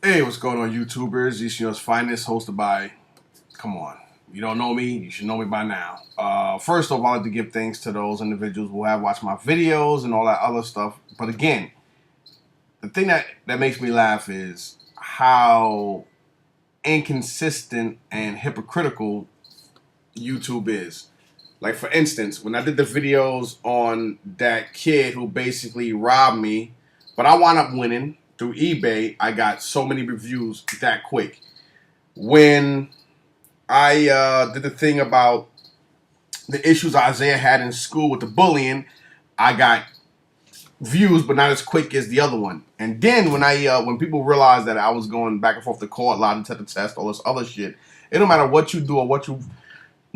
Hey, what's going on, YouTubers? It's yours finest, hosted by. Come on, you don't know me, you should know me by now. First off, I like to give thanks to those individuals who have watched my videos and all that other stuff. But again, the thing that makes me laugh is how inconsistent and hypocritical YouTube is. Like, for instance, when I did the videos on that kid who basically robbed me, but I wound up winning through eBay, I got so many reviews that quick. When I did the thing about the issues Isaiah had in school with the bullying, I got views, but not as quick as the other one. And then when people realized that I was going back and forth to court, lying to the test, all this other shit, it don't matter what you do or what you've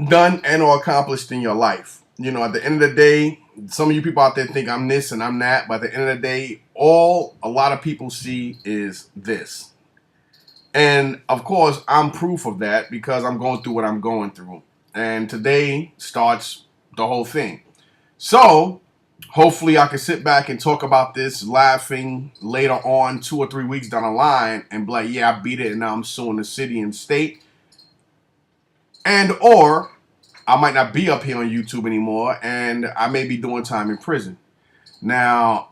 done and or accomplished in your life. You know, at the end of the day, some of you people out there think I'm this and I'm that, but at the end of the day, all a lot of people see is this. And of course, I'm proof of that because I'm going through what I'm going through. And today starts the whole thing. So, hopefully, I can sit back and talk about this laughing later on, 2 or 3 weeks down the line, and be like, yeah, I beat it, and now I'm suing the city and state. And or I might not be up here on YouTube anymore, and I may be doing time in prison. Now,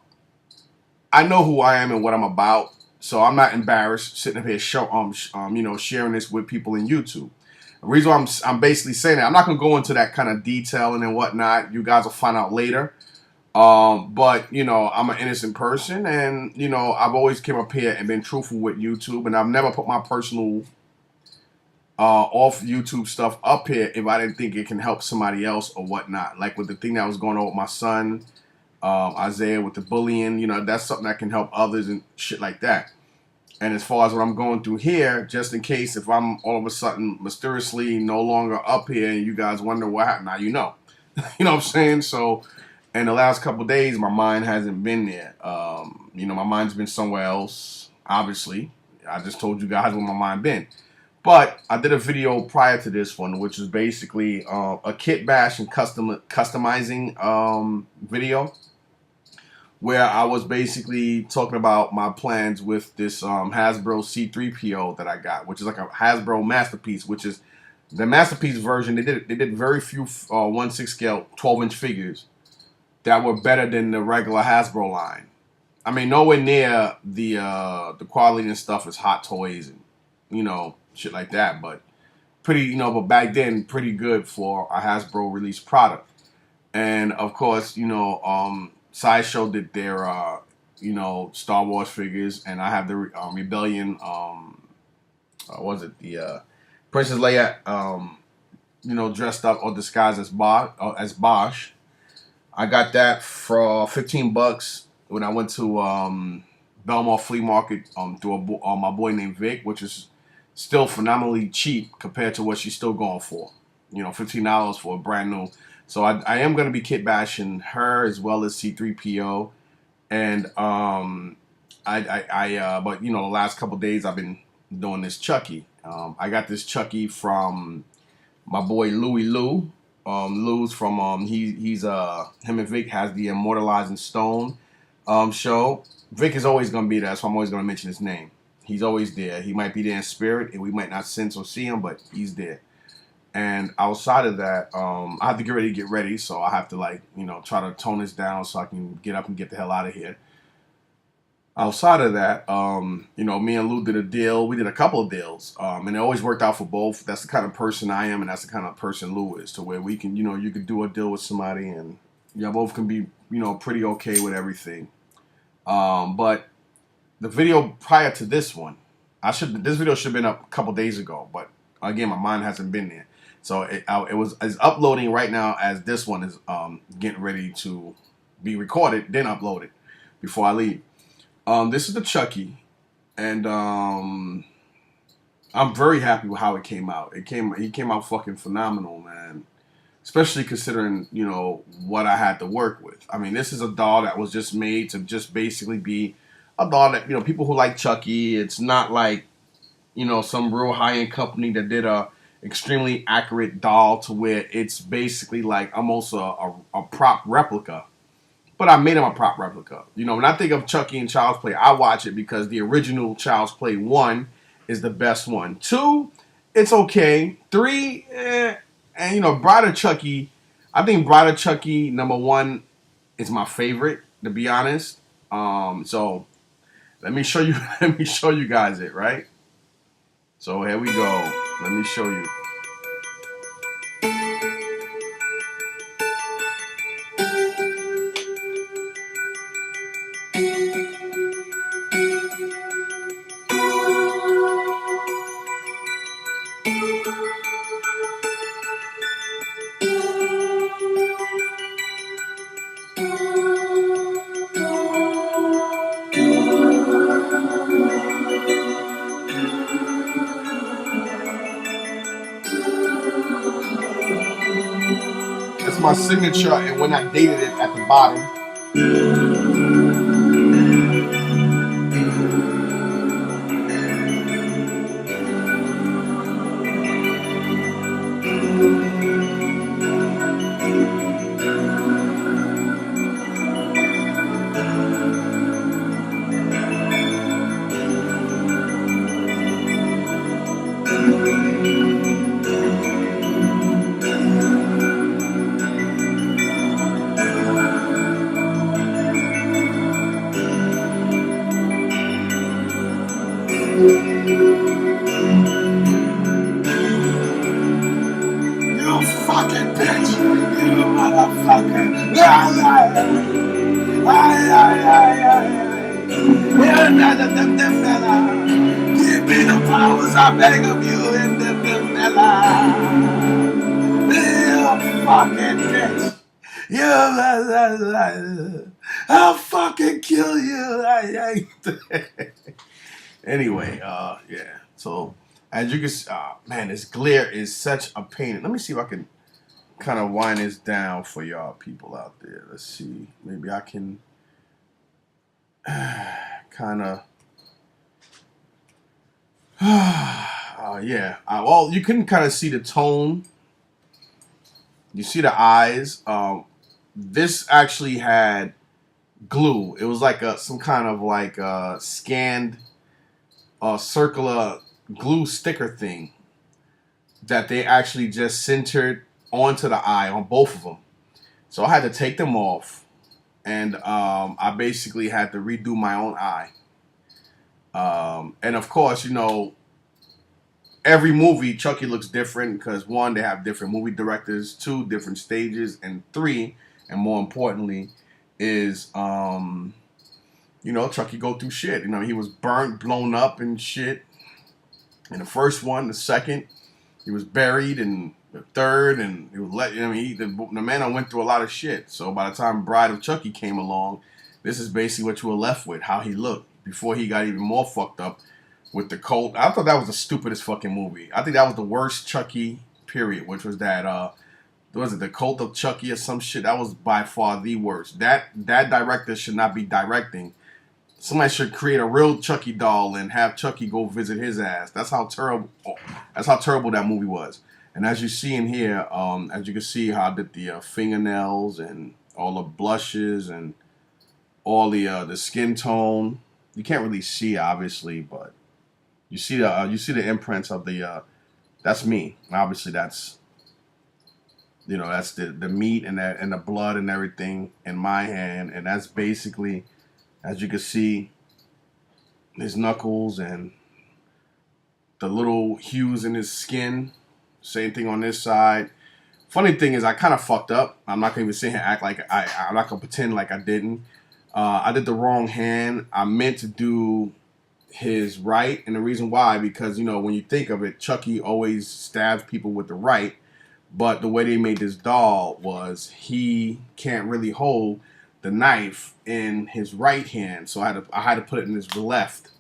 I know who I am and what I'm about, so I'm not embarrassed sitting up here sharing this with people in YouTube. The reason why I'm basically saying that, I'm not gonna go into that kind of detailing and whatnot. You guys will find out later. But I'm an innocent person, and I've always came up here and been truthful with YouTube, and I've never put my personal off YouTube stuff up here if I didn't think it can help somebody else or whatnot. Like with the thing that was going on with my son, Isaiah, with the bullying, that's something that can help others and shit like that. And as far as what I'm going through here, just in case if I'm all of a sudden mysteriously no longer up here and you guys wonder what happened, now you know. You know what I'm saying? So, in the last couple of days, my mind hasn't been there. My mind's been somewhere else, obviously. I just told you guys where my mind been. But I did a video prior to this one, which is basically a kit bash and customizing video, where I was basically talking about my plans with this Hasbro C3PO that I got, which is like a Hasbro masterpiece, which is the masterpiece version. They did very few 1/6 scale 12-inch figures that were better than the regular Hasbro line. I mean, nowhere near the quality and stuff as Hot Toys and shit like that, but but back then pretty good for a Hasbro released product. And of course, Sideshow did their Star Wars figures, and I have the Rebellion. What was it the Princess Leia? Dressed up or disguised as Bosch. I got that for $15 when I went to Belmont Flea Market through my boy named Vic, which is still phenomenally cheap compared to what she's still going for. $15 for a brand new. So I am going to be kit bashing her as well as C3PO, and but the last couple days I've been doing this Chucky. I got this Chucky from my boy Louie Lou. Lou's from he's him and Vic has the Immortalizing Stone show. Vic is always gonna be there, so I'm always gonna mention his name. He's always there. He might be there in spirit, and we might not sense or see him, but he's there. And outside of that, I have to get ready, so I have to try to tone this down so I can get up and get the hell out of here. Outside of that, me and Lou did a deal. We did a couple of deals, and it always worked out for both. That's the kind of person I am, and that's the kind of person Lou is, to where we can, you could do a deal with somebody, and y'all both can be, pretty okay with everything. But the video prior to this one, this video should have been up a couple days ago, but again, my mind hasn't been there. So it's uploading right now as this one is getting ready to be recorded, then uploaded before I leave. This is the Chucky, and I'm very happy with how it came out. He came out fucking phenomenal, man. Especially considering what I had to work with. I mean, this is a doll that was just made to just basically be a doll that people who like Chucky. It's not like some real high end company that did a extremely accurate doll to where it's basically like almost a prop replica. but I made him a prop replica. You know, when I think of Chucky and Child's Play, I watch it because the original Child's Play 1 is the best one. 2, it's okay. 3, and you know, Bride of Chucky, I think Bride of Chucky #1 is my favorite, to be honest. So let me show you. Let me show you guys it. Right. So here we go. Let me show you. That's my signature, and when I dated it at the bottom. You fucking bitch! You motherfucker! Give me the powers I beg of you in the You fucking bitch! I'll fucking kill you! Anyway, yeah. So as you can see, man, this glare is such a pain. Let me see if I can kind of wind this down for y'all people out there. Let's see. Maybe I can kind of. Yeah. Well, you can kind of see the tone. You see the eyes. This actually had glue. It was like some kind of like scanned circular glue sticker thing that they actually just centered onto the eye on both of them. So I had to take them off, and I basically had to redo my own eye. And of course, you know, every movie Chucky looks different because 1, they have different movie directors, 2, different stages, and 3, and more importantly, is you know, Chucky go through shit. You know, he was burnt, blown up and shit in the first one. The second, he was buried, and the third, and he was let. I mean, the man went through a lot of shit. So by the time Bride of Chucky came along, this is basically what you were left with, how he looked before he got even more fucked up with the cult. I thought that was the stupidest fucking movie. I think that was the worst Chucky period, which was that was it the Cult of Chucky or some shit? That was by far the worst. That director should not be directing. Somebody should create a real Chucky doll and have Chucky go visit his ass. That's how terrible. That's how terrible that movie was. And as you see in here, as you can see how I did the fingernails and all the blushes and all the skin tone. You can't really see obviously, but you see the imprints of the. That's me. Obviously, that's that's the meat and the blood and everything in my hand, and that's basically. As you can see, his knuckles and the little hues in his skin. Same thing on this side. Funny thing is, I kind of fucked up. I'm not going to even sit here and act like I'm not going to pretend like I didn't. I did the wrong hand. I meant to do his right. And the reason why, because, you know, when you think of it, Chucky always stabs people with the right. But the way they made this doll was he can't really hold the knife in his right hand, so I had to put it in his left,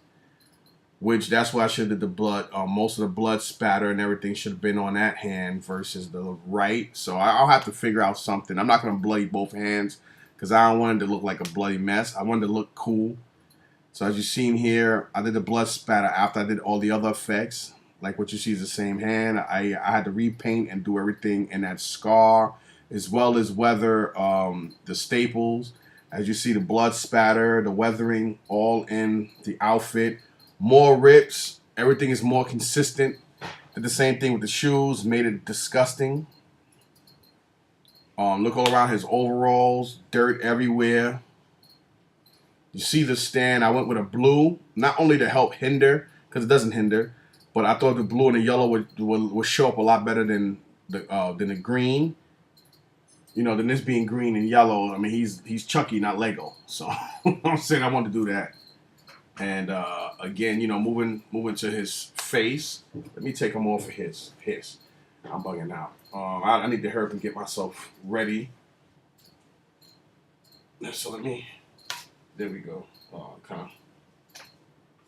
which that's why I should have did the blood. Most of the blood spatter and everything should have been on that hand versus the right. So I'll have to figure out something. I'm not gonna bloody both hands because I don't want it to look like a bloody mess. I wanted to look cool. So as you've seen here, I did the blood spatter after I did all the other effects. Like what you see is the same hand. I had to repaint and do everything in that scar, as well as weather the staples As you see, the blood spatter, the weathering, all in the outfit. More rips. Everything is more consistent. Did the same thing with the shoes. Made it disgusting. Look all around his overalls. Dirt everywhere. You see the stand. I went with a blue. Not only to help hinder, because it doesn't hinder, but I thought the blue and the yellow would show up a lot better than the green. You know, than this being green and yellow. I mean, he's Chucky, not Lego. So I'm saying I wanted to do that. And again, you know, moving to his face. Let me take him off of his. I'm bugging out. I need to hurry up and get myself ready. So let me. There we go. Kind of.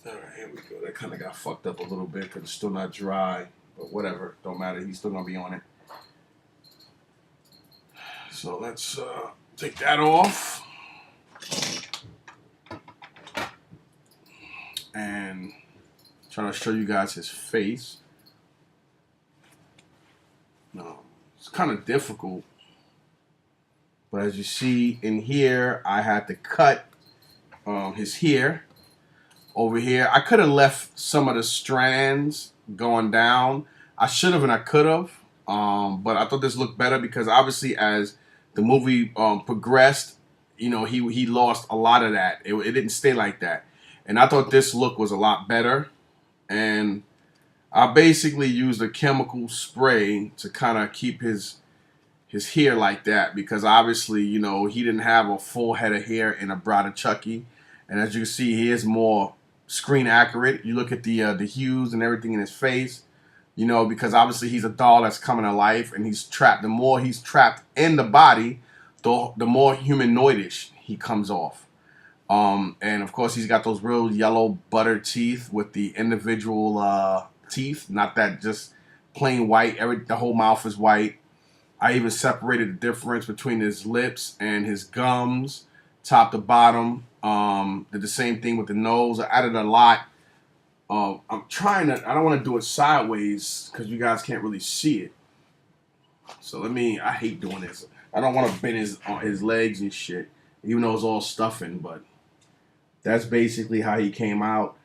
All right, here we go. That kind of got fucked up a little bit because it's still not dry. But whatever, don't matter. He's still gonna be on it. So let's take that off. And trying to show you guys his face. No, it's kind of difficult. But as you see in here, I had to cut his hair over here. I could have left some of the strands going down. I should have and I could have. But I thought this looked better because obviously as the movie progressed, you know, he lost a lot of that. It didn't stay like that. And I thought this look was a lot better. And I basically used a chemical spray to kind of keep his hair like that. Because obviously, you know, he didn't have a full head of hair in a Bride of CHUCKY. And as you can see, he is more screen accurate. You look at the hues and everything in his face. You know, because obviously he's a doll that's coming to life. And he's trapped. The more he's trapped in the body, the more humanoidish he comes off. And of course he's got those real yellow butter teeth with the individual teeth, not that just plain white. The whole mouth is white. I even separated the difference between his lips and his gums, top to bottom. Did the same thing with the nose. I added a lot. I'm trying to. I don't want to do it sideways because you guys can't really see it. So I hate doing this. I don't want to bend his legs and shit, even though it's all stuffing, but. That's basically how he came out.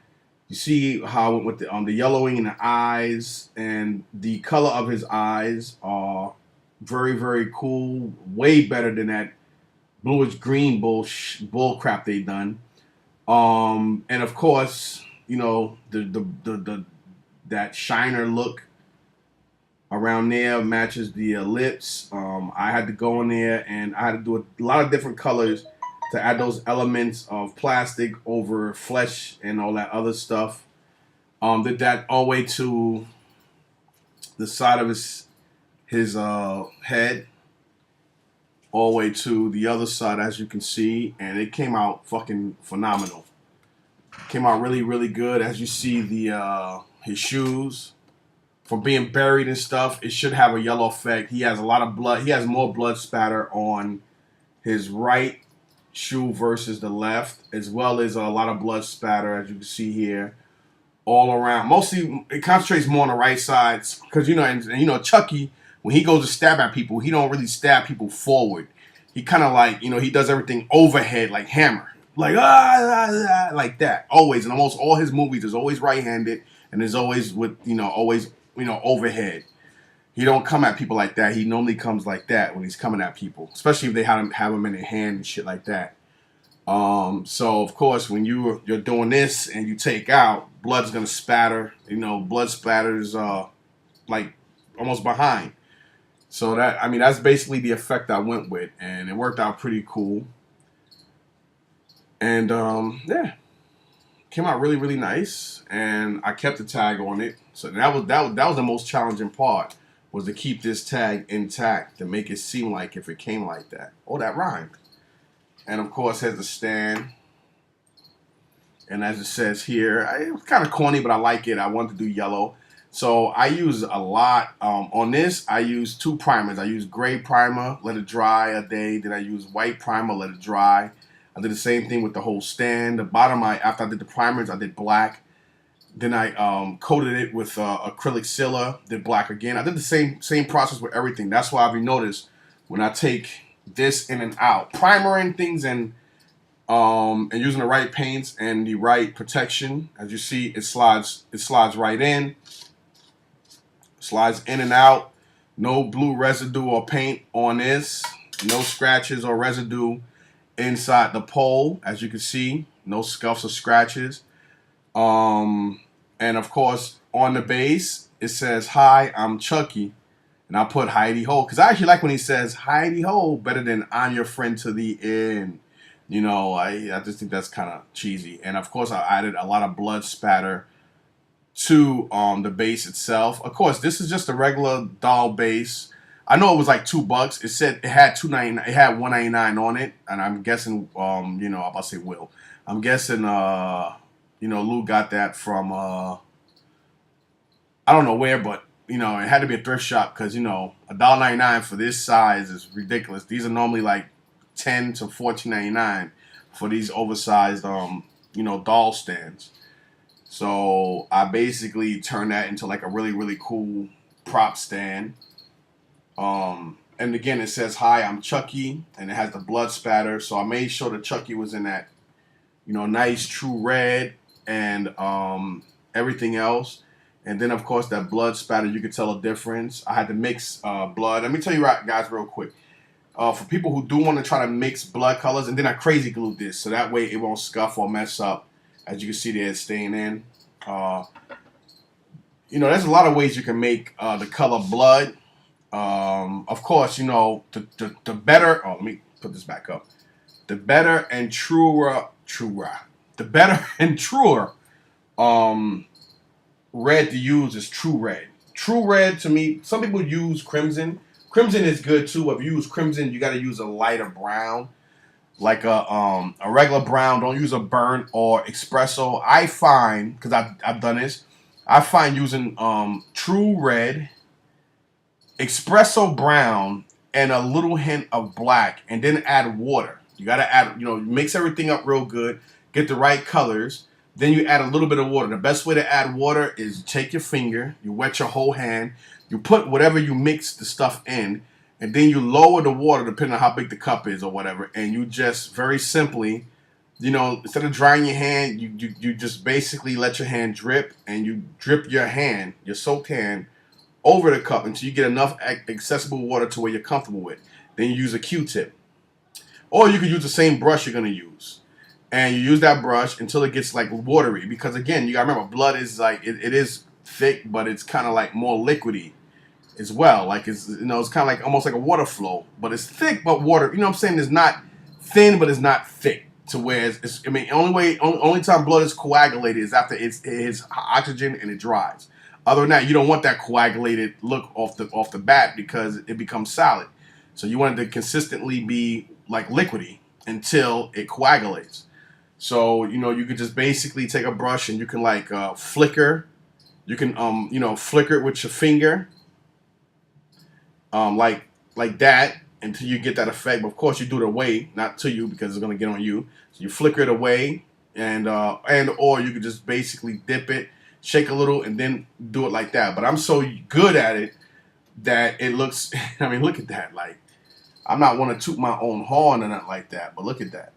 You see how with the yellowing in the eyes and the color of his eyes are very, very cool. Way better than that bluish green bull crap they done. And of course, you know, that shiner look around there matches the lips. I had to go in there and I had to do a lot of different colors to add those elements of plastic over flesh and all that other stuff. Did that all the way to the side of his head, all the way to the other side, as you can see, and it came out fucking phenomenal. Came out really, really good. As you see his shoes, from being buried and stuff, it should have a yellow effect. He has a lot of blood. He has more blood spatter on his right shoe versus the left, as well as a lot of blood spatter, as you can see here, all around. Mostly, it concentrates more on the right side because Chucky, when he goes to stab at people, he don't really stab people forward. He kind of like, you know, he does everything overhead, like Hammer, like like that. Always, in almost all his movies, is always right-handed and is always with, always, overhead. He don't come at people like that. He normally comes like that when he's coming at people, especially if they have him in their hand and shit like that. So of course, when you're doing this and you take out, blood's gonna spatter. Blood spatters like almost behind. So that's basically the effect I went with, and it worked out pretty cool. And yeah, came out really, really nice, and I kept the tag on it. So that was the most challenging part. Was to keep this tag intact, to make it seem like if it came like that. Oh, that rhymed. And of course, has the stand. And as it says here, it was kind of corny, but I like it. I wanted to do yellow. So I use a lot. On this, I use 2 primers. I use gray primer, let it dry a day. Then I use white primer, let it dry. I did the same thing with the whole stand. The bottom, after I did the primers, I did black. Then I coated it with acrylic sealer, did black again. I did the same process with everything. That's why I've noticed when I take this in and out, primering things and And using the right paints and the right protection, as you see, it slides right in, slides in and out. No blue residue or paint on this. No scratches or residue inside the pole, as you can see. No scuffs or scratches. And of course, on the base, it says, "Hi, I'm Chucky." And I put hidi ho, because I actually like when he says hidi ho better than "I'm your friend to the end." You know, I just think that's kind of cheesy. And of course, I added a lot of blood spatter to the base itself. Of course, this is just a regular doll base. I know it was like $2. It said it had $2.99. It had $1.99 on it, and I'm guessing, you know, I'm about to say Will. I'm guessing, you know, Lou got that from I don't know where, but you know, it had to be a thrift shop because you know, $1.99 for this size is ridiculous. These are normally like $10 to $14.99 for these oversized, you know, doll stands. So I basically turned that into like a really, really cool prop stand. And again, it says, "Hi, I'm Chucky," and it has the blood spatter. So I made sure that Chucky was in that, you know, nice true red and everything else. And then, of course, that blood spatter, you could tell a difference. I had to mix blood. Let me tell you, guys, real quick. For people who do want to try to mix blood colors, and then I crazy glued this, so that way it won't scuff or mess up. As you can see there, it's staying in. You know, there's a lot of ways you can make the color blood. Of course, you know, the better, oh, let me put this back up. The better and truer, the better and truer red to use is true red. True red, to me, some people use crimson. Crimson is good too. If you use crimson, you got to use a lighter brown, like a regular brown. Don't use a burnt or espresso. I find, because I've done this, I find using true red, espresso brown, and a little hint of black, and then add water. You got to add, you know, mix everything up real good, get the right colors. Then you add a little bit of water. The best way to add water is take your finger, you wet your whole hand, you put whatever you mix the stuff in, and then you lower the water depending on how big the cup is or whatever, and you just very simply, you know, instead of drying your hand, you just basically let your hand drip, and you drip your hand, your soaked hand, over the cup until you get enough accessible water to where you're comfortable with. Then you use a Q-tip. Or you could use the same brush you're going to use. And you use that brush until it gets like watery. Because again, you got to remember, blood is like, it is thick, but it's kind of like more liquidy as well. Like it's, you know, it's kind of like almost like a water flow. But it's thick, but water, you know what I'm saying? It's not thin, but it's not thick. To where it's I mean, only time blood is coagulated is after it hits oxygen and it dries. Other than that, you don't want that coagulated look off the bat because it becomes solid. So you want it to consistently be like liquidy until it coagulates. So you know, you could just basically take a brush and you can like flicker. You can you know, flicker it with your finger, like that, until you get that effect. But of course, you do it away, not to you, because it's gonna get on you. So you flicker it away, and or you could just basically dip it, shake a little, and then do it like that. But I'm so good at it that it looks. I mean, look at that. Like, I'm not want to toot my own horn or nothing like that, but look at that.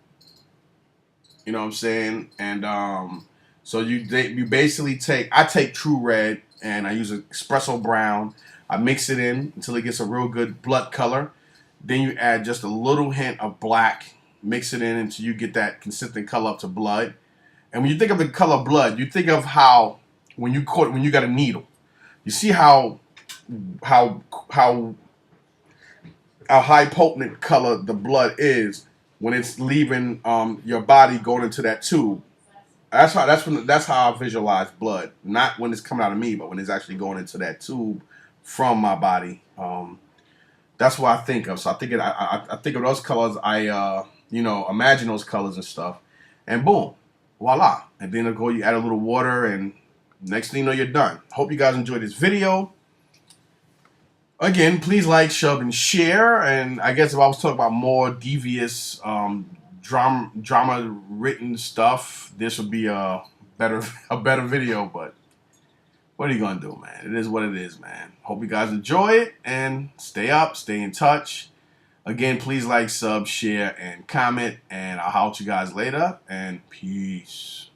You know what I'm saying? And so you basically I take True Red and I use an espresso brown. I mix it in until it gets a real good blood color. Then you add just a little hint of black. Mix it in until you get that consistent color up to blood. And when you think of the color blood, you think of how when you got a needle, you see how high potent color the blood is when it's leaving your body going into that tube. That's how I visualize blood. Not when it's coming out of me, but when it's actually going into that tube from my body. That's what I think of. So I think I think of those colors. I you know, imagine those colors and stuff, and boom, voila. And then you add a little water, and next thing you know, you're done. Hope you guys enjoyed this video. Again, please like, share, and share. And I guess if I was talking about more devious drama written stuff, this would be a better video. But what are you gonna do, man? It is what it is, man. Hope you guys enjoy it and stay up, stay in touch. Again, please like, sub, share, and comment. And I'll holler at you guys later. And peace.